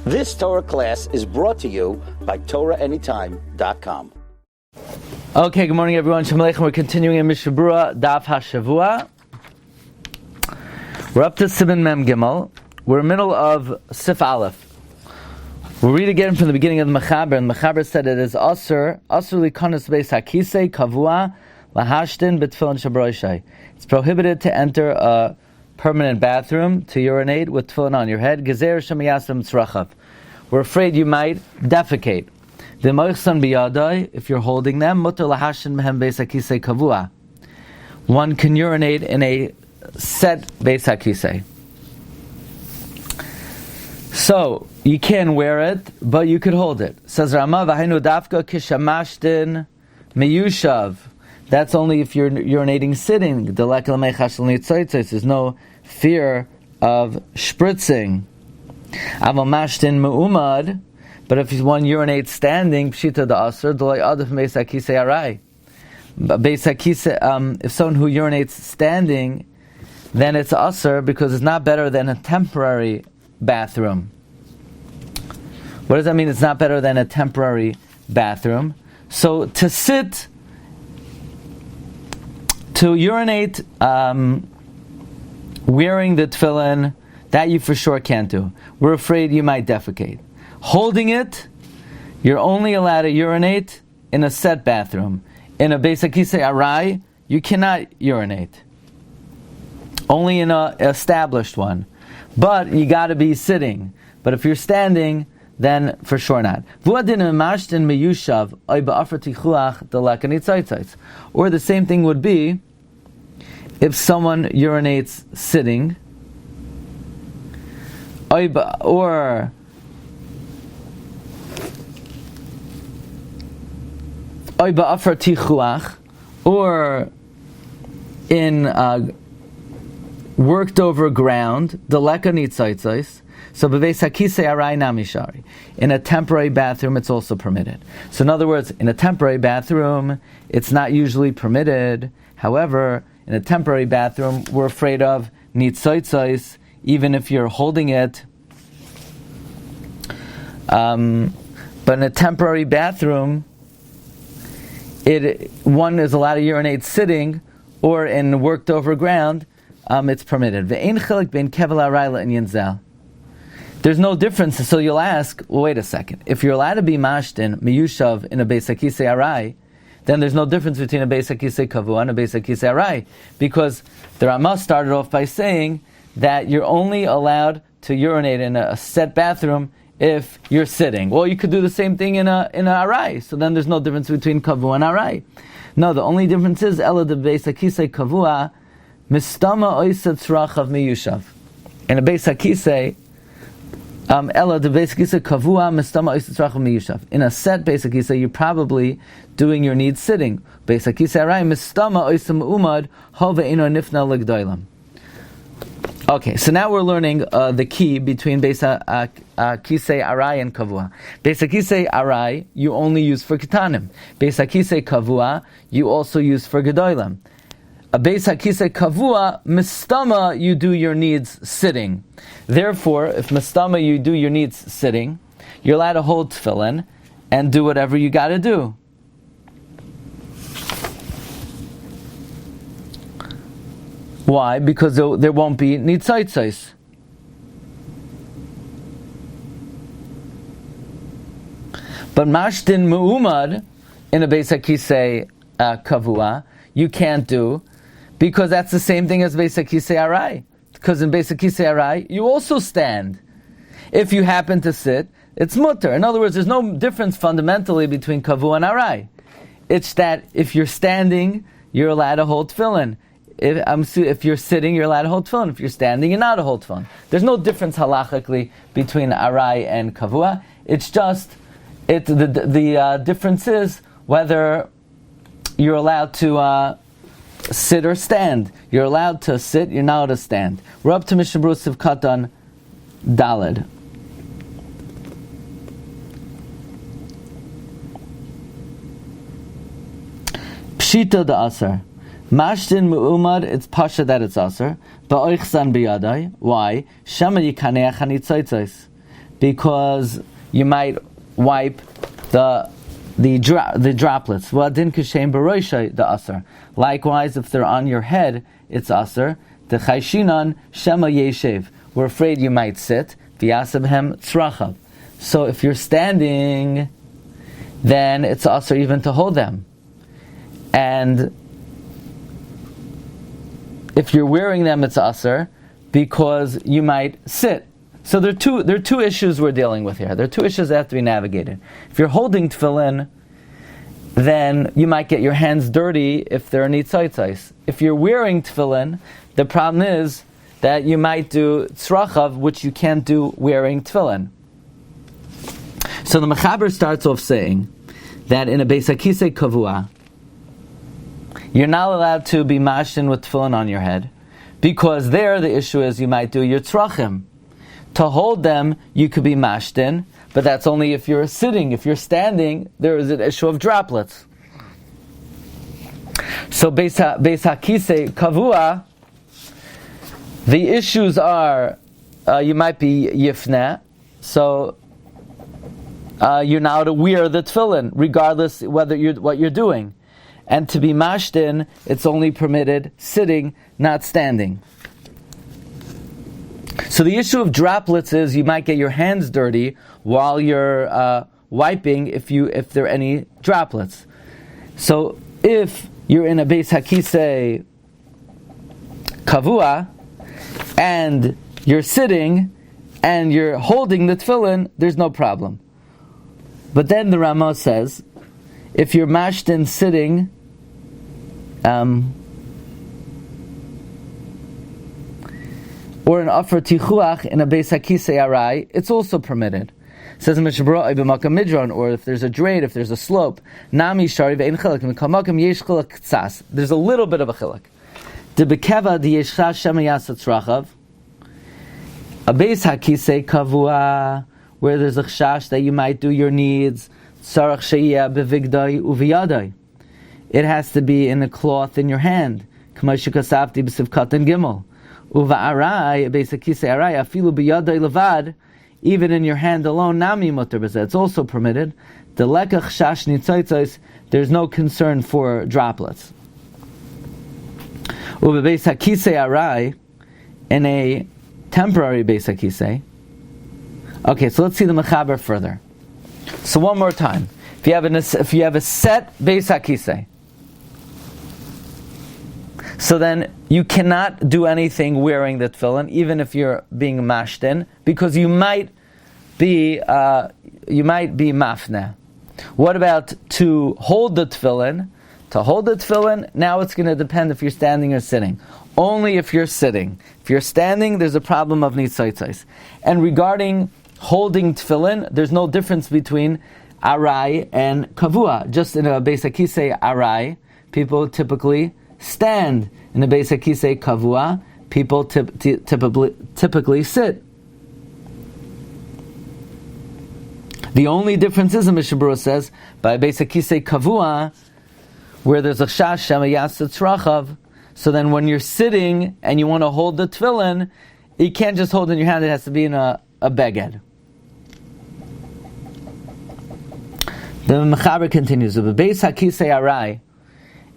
This Torah class is brought to you by TorahAnytime.com. Okay, good morning everyone. Shalom Aleichem. We're continuing in Mishna Berura, Daf Hashavua. We're up to Siman Mem Gimel. We're in the middle of Sif Aleph. We'll read again from the beginning of the Mechaber. And the Mechaber said it is Asur likonos beis hakisei kavua lahashtin b'tefillin shabroshay. It's prohibited to enter a permanent bathroom to urinate with tefillin on your head. Gezer shemiyasem tzrachav. We're afraid you might defecate. The moichsan biyadai, if you're holding them, mutar lahashtin mehem beis hakisei kavua. One can urinate in a set beis hakisei. So you can wear it, but you could hold it. Says Rama, v'hainu dafka kishamashtin meyushav. That's only if you're urinating sitting. There's no fear of spritzing. Aval mashtin me'umad. But if one urinates standing, pshita da aser, d'loi adif beis hakisei arai. If someone who urinates standing, then it's aser because it's not better than a temporary bathroom. What does that mean? It's not better than a temporary bathroom. So to sit, to urinate, wearing the tefillin, that you for sure can't do. We're afraid you might defecate. Holding it, you're only allowed to urinate in a set bathroom. In a beis hakisei arai, you cannot urinate. Only in an established one. But you got to be sitting. But if you're standing, then for sure not. Or the same thing would be if someone urinates sitting, or in worked over ground, the leka nitzaitzais. So beveis hakisei arai namishari. In a temporary bathroom, it's also permitted. So in other words, in a temporary bathroom, it's not usually permitted. However, in a temporary bathroom, we're afraid of nitzaitzais, even if you're holding it. But in a temporary bathroom, one is allowed to urinate sitting, or in worked over ground, it's permitted. There's no difference. So you'll ask, well, wait a second. If you're allowed to be mashtin, miyushav, in a beis hakisei arai, then there's no difference between a beis hakisei kavua and a beis hakisei arai. Because the Ramah started off by saying that you're only allowed to urinate in a set bathroom if you're sitting. Well, you could do the same thing in a arai. So then there's no difference between kavua and arai. No, the only difference is ela de beis hakisei kavua, mistama oisa tzrachav miyushav. In a beis hakisei, ela de beis hakisei kavua, mistama oisa tzrachav miyushav. In a set beis hakisei, you're probably doing your needs sitting. Beis hakisei arai, mistama oisa me'umad, hove ino nifna legdoilam. Okay, so now we're learning the key between beis hakisei arai and kavua. Beis hakisei arai, you only use for ketanim. Beis hakisei kavua, you also use for gedolim. A beis hakisei kavua, mistama, you do your needs sitting. Therefore, if mistama, you do your needs sitting, you're allowed to hold tefillin and do whatever you got to do. Why? Because there won't be nitzaitzais. But mashtin me'umad in a beis hakisei kavua, you can't do, because that's the same thing as beis hakisei arai. Because in beis hakisei arai, you also stand. If you happen to sit, it's mutter. In other words, there's no difference fundamentally between kavua and arai. It's that if you're standing, you're allowed to hold tefillin. If you're sitting, you're allowed to hold tefillin. If you're standing, you're not to hold tefillin. There's no difference halachically between arai and kavua. It's just the difference is whether you're allowed to sit or stand. You're allowed to sit. You're not allowed to stand. We're up to Mishna Berura Sivkatan Daled. Pshita da asar. Mashtin mu'umad, it's Parsha that it's asar. Ba'oichsan biyadai. Why? Shama yikaneach hanitzaitzais. because you might wipe the droplets. V'adin kishem b'roishay the aser. Likewise, if they're on your head, it's aser. The chayshinan shema yeshev. We're afraid you might sit. V'yasabhem tzrachav. So if you're standing, then it's aser even to hold them. And if you're wearing them, it's aser because you might sit. So there are two issues we're dealing with here. There are two issues that have to be navigated. If you're holding tefillin, then you might get your hands dirty if there are nitzotzos. If you're wearing tefillin, the problem is that you might do tzrachav, which you can't do wearing tefillin. So the Mechaber starts off saying that in a Beis HaKisei Kavua, you're not allowed to be mashtin with tefillin on your head, because there the issue is you might do your tzrachim. To hold them, you could be mashtin, but that's only if you're sitting. If you're standing, there is an issue of droplets. So Beis HaKisei Kavua, the issues are you might be yifneh, so you're now to wear the tefillin, regardless what you're doing. And to be mashtin, it's only permitted sitting, not standing. So the issue of droplets is you might get your hands dirty while you're wiping if there are any droplets. So if you're in a Beis HaKisei Kavua and you're sitting and you're holding the tefillin, there's no problem. But then the Ramah says, if you're mashtin sitting, or an offer tichuach in a Beis HaKisei Arai, it's also permitted. It says in Mishna Berura b'makam midron, or if there's a drain, if there's a slope, nami shari ve'ein chilek, mikol makam yesh chilek tzas. There's a little bit of a chilek. De bekeva di yesh chash shema yasa tzrachav. A Beis HaKisei Kavua, where there's a chash that you might do your needs, tzarach sheiyah bevigdai uviyadai. It has to be in a cloth in your hand. K'may shekasavti b'sivkat and gimel. Uva'arai, Beis HaKisei Arai, afilu b'yadai levad, even in your hand alone, nami mutar b'zeh. It's also permitted. The lekach shash nitzotzos, there's no concern for droplets. Uva Beis HaKisei Arai, in a temporary Beis HaKisei. Okay, so let's see the Mechaber further. So one more time. If you have a set Beis HaKisei, so then you cannot do anything wearing the tefillin, even if you're being mashtin, because you might be mafneh. What about to hold the tefillin? To hold the tefillin, now it's going to depend if you're standing or sitting. Only if you're sitting. If you're standing, there's a problem of nitzotzos. And regarding holding tefillin, there's no difference between arai and kavua. Just in a Beis HaKisei arai, people typically stand. In the Beis HaKisei Kavua, people typically sit. The only difference is, Mishna Berura says, by Beis HaKisei Kavua, where there's a chash shema yasa tzrachav, so then when you're sitting and you want to hold the tefillin, you can't just hold it in your hand, it has to be in a beged. The Mechaber continues, the Beis HaKisei Arai,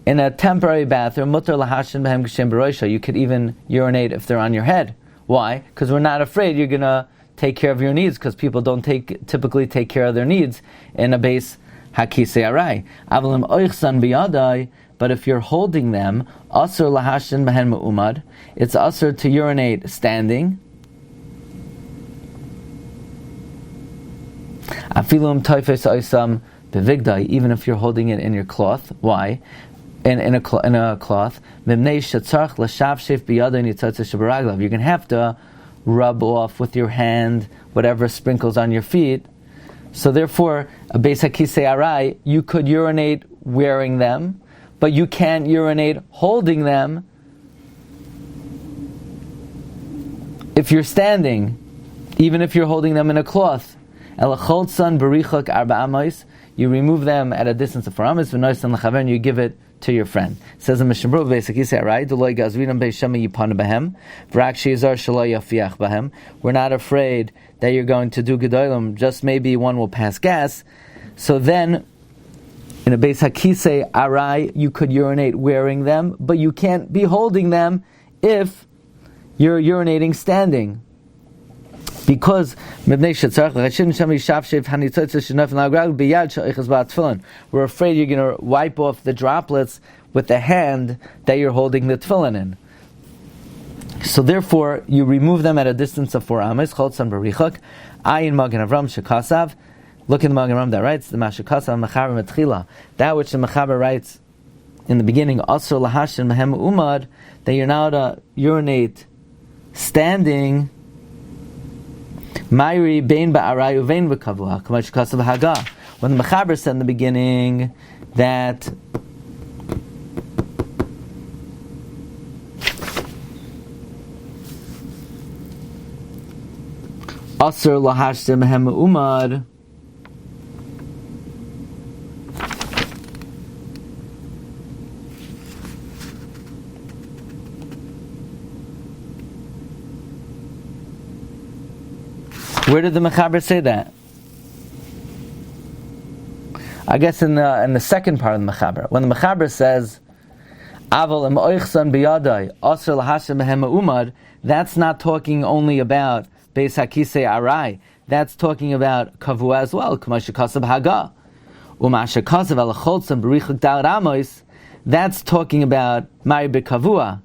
in a temporary bathroom, mutar lahashin b'hem kshem b'roisha, you could even urinate if they're on your head. Why? Because we're not afraid you're going to take care of your needs, because people don't typically take care of their needs in a Beis HaKisei Arai. Avalim oichsan biyadai, but if you're holding them, asur lahashin b'hem me'umad, it's asur to urinate standing. Afilum toifes oisam bevigdai, even if you're holding it in your cloth. Why? In a cloth, you're going to have to rub off with your hand whatever sprinkles on your feet. So therefore, a Beis HaKisei Arai, you could urinate wearing them, but you can't urinate holding them if you're standing, even if you're holding them in a cloth. You remove them at a distance of 4 amas, and you give it to your friend. It says in Mishna Berura, we're not afraid that you're going to do gedolim, just maybe one will pass gas. So then, in a Beis HaKisei Arai, you could urinate wearing them, but you can't be holding them if you're urinating standing. Because we're afraid you're going to wipe off the droplets with the hand that you're holding the tefillin in. So therefore, you remove them at a distance of 4 ames. Ayin Magen Avram Shekasav. Look in the Magen Avram that writes the Mashakasav Mechaber Metchila. That which the Mechaber writes in the beginning, Asur Lahashin Mehem Umad, that you're now to urinate standing. Mayri Bein Ba'arai Uvein B'Kavua. Chumash Kasav Haga. When the Mechaber said in the beginning that Asur Lahashim Mehem Umad, where did the Mechaber say that? I guess in the second part of the Mechaber. When the Mechaber says, Aval im oichsan biyadai, asr lahashem behem umad, that's not talking only about Beis HaKisei Arai. That's talking about Kavua as well. Chumash Kasav Haga. Umasha Kasav al Cholzim Berichuk Dal Ramos. That's talking about Mari Bekavua.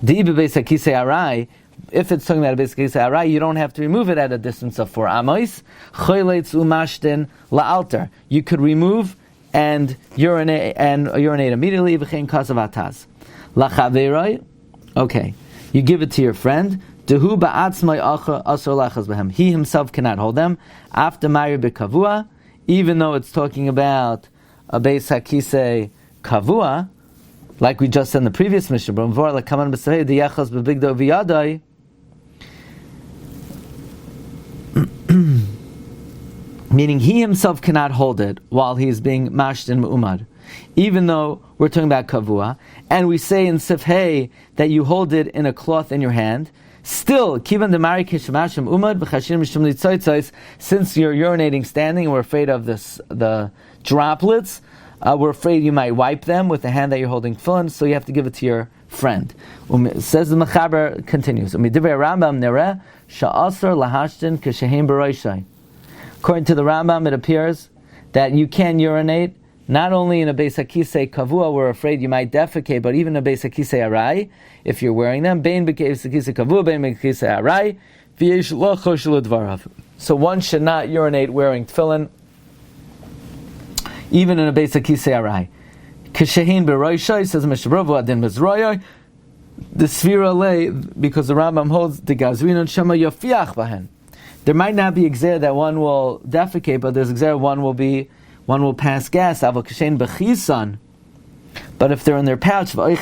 Di'ibe Beis HaKisei Arai. If it's talking about a Beis HaKisei Arai, you don't have to remove it at a distance of 4 amos. Choyleitz Mashtin la'alter. You could remove and urinate immediately. V'chein Kasav Ataz. Lachaveroi. Okay. You give it to your friend. Dehu ba'atzmai acha asur lachas b'hem. He himself cannot hold them. After Ma'ir b'kavua, even though it's talking about a Beis HaKisei kavua, like we just said in the previous Mishnah, meaning he himself cannot hold it while he's being mashtin me'umad. Even though we're talking about kavua, and we say in Seif Hey that you hold it in a cloth in your hand, still, kivan demari kishmashim umad b'chashim mishum litzoitzos, since you're urinating standing and we're afraid of the droplets, we're afraid you might wipe them with the hand that you're holding tefillin, so you have to give it to your friend. Says the Mechaber, continues, Umidivei Rambam nereh sha'asar lahashtin k'shehem b'roishai. According to the Rambam, it appears that you can urinate not only in a Beis HaKisei kavua, we're afraid you might defecate, but even a Beis HaKisei Arai, if you're wearing them, Bein Beis HaKisei kavua, Bein Beis HaKisei Arai, v'yesh lo choshel dvarav. So one should not urinate wearing tefillin, even in a Beis HaKisei Arai. Kishehin b'roishai, says Mishna Berura, adin bezroyai, the Sfira lay, because the Rambam holds the gazrinon shema yofiach bahen. There might not be exer that one will defecate, but there's exer one will pass gas. But if they're in their pouch, and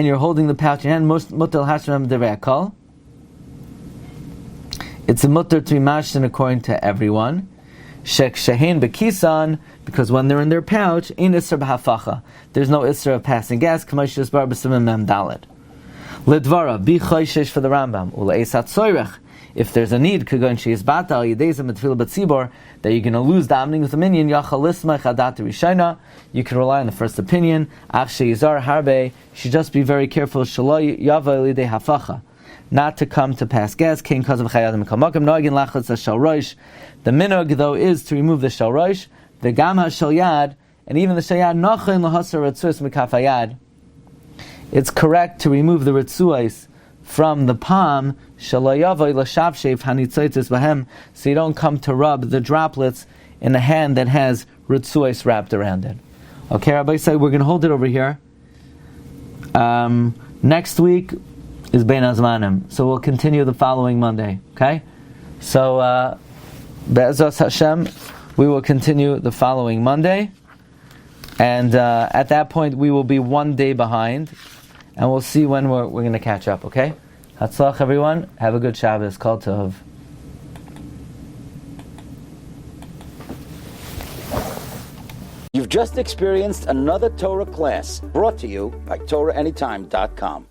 you're holding the pouch in your hand, it's a mutter to be mashtin according to everyone. Because when they're in their pouch, there's no isra of passing gas. Lidvara, be choishesh for the Rambam. If there's a need, that you're going to lose davening with a minion, you can rely on the first opinion. Should just be very careful not to come to pass gas. The minhag, though, is to remove the shalrosh, the gama shalyad, and even the shalyad. It's correct to remove the ritzuos from the palm, so you don't come to rub the droplets in a hand that has ritzuos wrapped around it. Okay, Rabbi said we're going to hold it over here. Next week is Bein Hazmanim, so we'll continue the following Monday. Okay, so Be'ezras Hashem, we will continue the following Monday, and at that point we will be 1 day behind. And we'll see when we're going to catch up, okay? Hatzlach, everyone. Have a good Shabbos. Kol Tov. You've just experienced another Torah class brought to you by TorahAnytime.com.